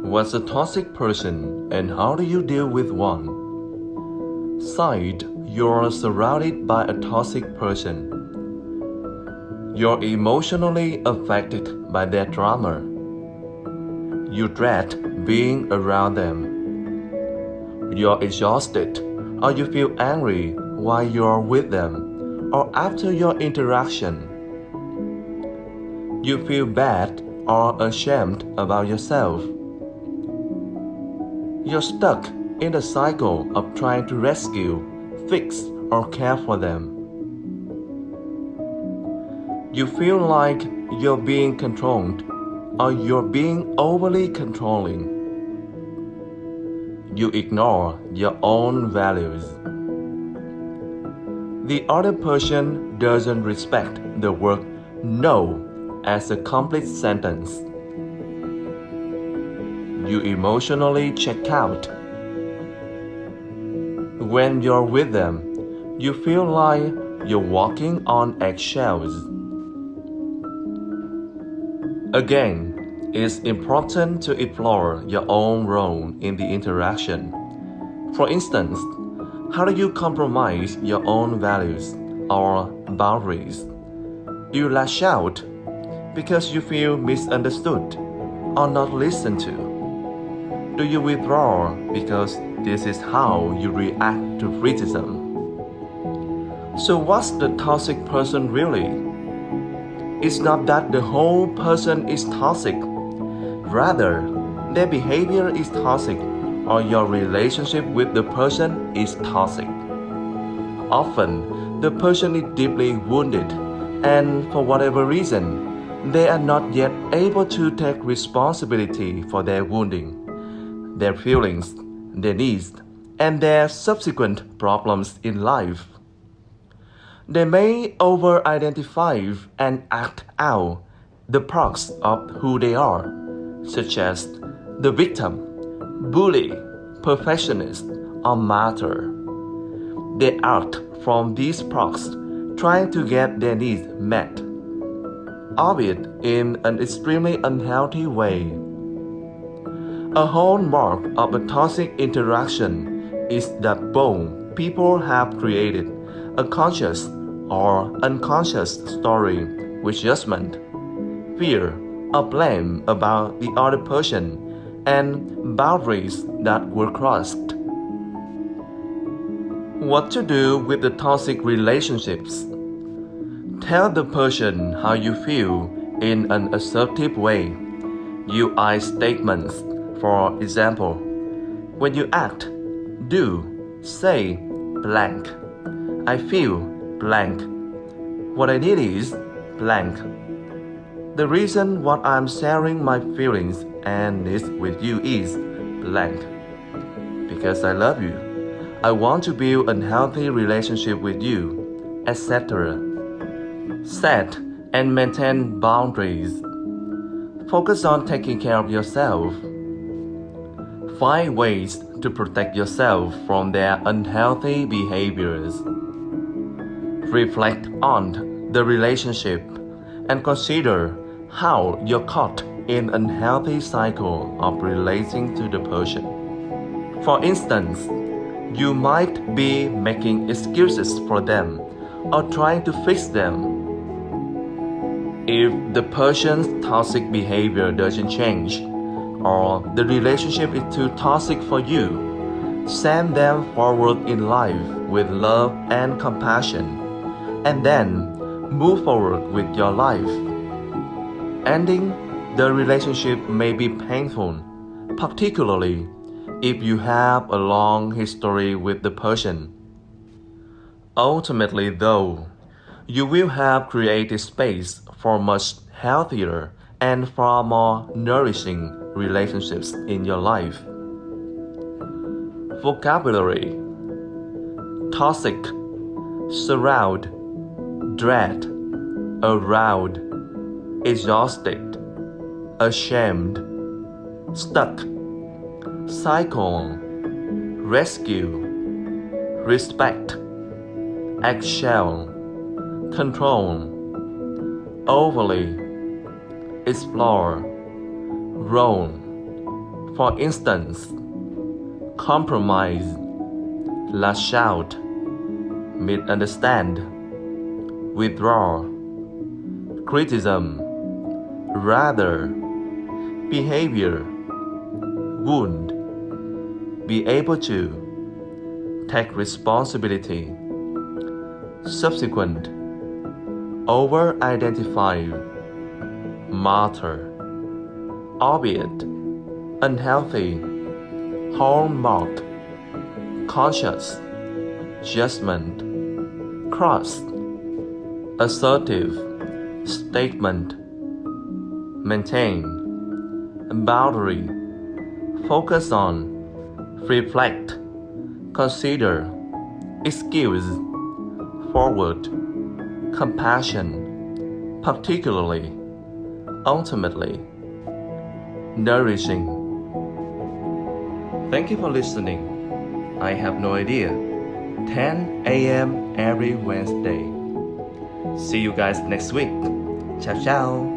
What's a toxic person and how do you deal with one? Sight, you're surrounded by a toxic person. You're emotionally affected by their drama. You dread being around them. You're exhausted or you feel angry while you're with them or after your interaction. You feel bad or ashamed about yourself. You're stuck in the cycle of trying to rescue, fix, or care for them. You feel like you're being controlled or you're being overly controlling. You ignore your own values. The other person doesn't respect the word no as a complete sentence. You emotionally check out. When you're with them, you feel like you're walking on eggshells. Again, it's important to explore your own role in the interaction. For instance, how do you compromise your own values or boundaries? Do you lash out because you feel misunderstood or not listened to? Do you withdraw because this is how you react to criticism? So what's the toxic person really? It's not that the whole person is toxic. Rather, their behavior is toxic or your relationship with the person is toxic. Often, the person is deeply wounded and for whatever reason, they are not yet able to take responsibility for their wounding, their feelings, their needs, and their subsequent problems in life. They may over-identify and act out the parts of who they are, such as the victim, bully, perfectionist, or martyr. They act from these parts, trying to get their needs met, albeit in an extremely unhealthy way. A hallmark of a toxic interaction is that both people have created a conscious or unconscious story with judgment, fear, or blame about the other person and boundaries that were crossed. What to do with the toxic relationships? Tell the person how you feel in an assertive way. Use I statements. For example, when you act, do, say, blank. I feel blank. What I need is blank. The reason why I'm sharing my feelings and needs with you is blank. Because I love you. I want to build a healthy relationship with you, etc. Set and maintain boundaries. Focus on taking care of yourself. Find ways to protect yourself from their unhealthy behaviors. Reflect on the relationship and consider how you're caught in an unhealthy cycle of relating to the person. For instance, you might be making excuses for them or trying to fix them. If the person's toxic behavior doesn't change, or the relationship is too toxic for you, send them forward in life with love and compassion, and then move forward with your life. Ending the relationship may be painful, particularly if you have a long history with the person. Ultimately, though, you will have created space for much healthier and far more nourishing relationships in your life. Vocabulary: toxic, surround, dread, around, exhausted, ashamed, stuck, cycle, rescue, respect, eggshell, control, overly, explore, role, For instance, compromise, lash out, misunderstand, withdraw, criticism, rather, behavior, wound, be able to, take responsibility, subsequent, over-identify, martyr, albeit, unhealthy, hallmark, conscious, judgment, cross, assertive, statement, maintain, boundary, focus on, reflect, consider, excuse, forward, compassion, particularly, ultimately, nourishing. Thank you for listening. I have no idea. 10 a.m. every Wednesday. See you guys next week. Ciao, ciao.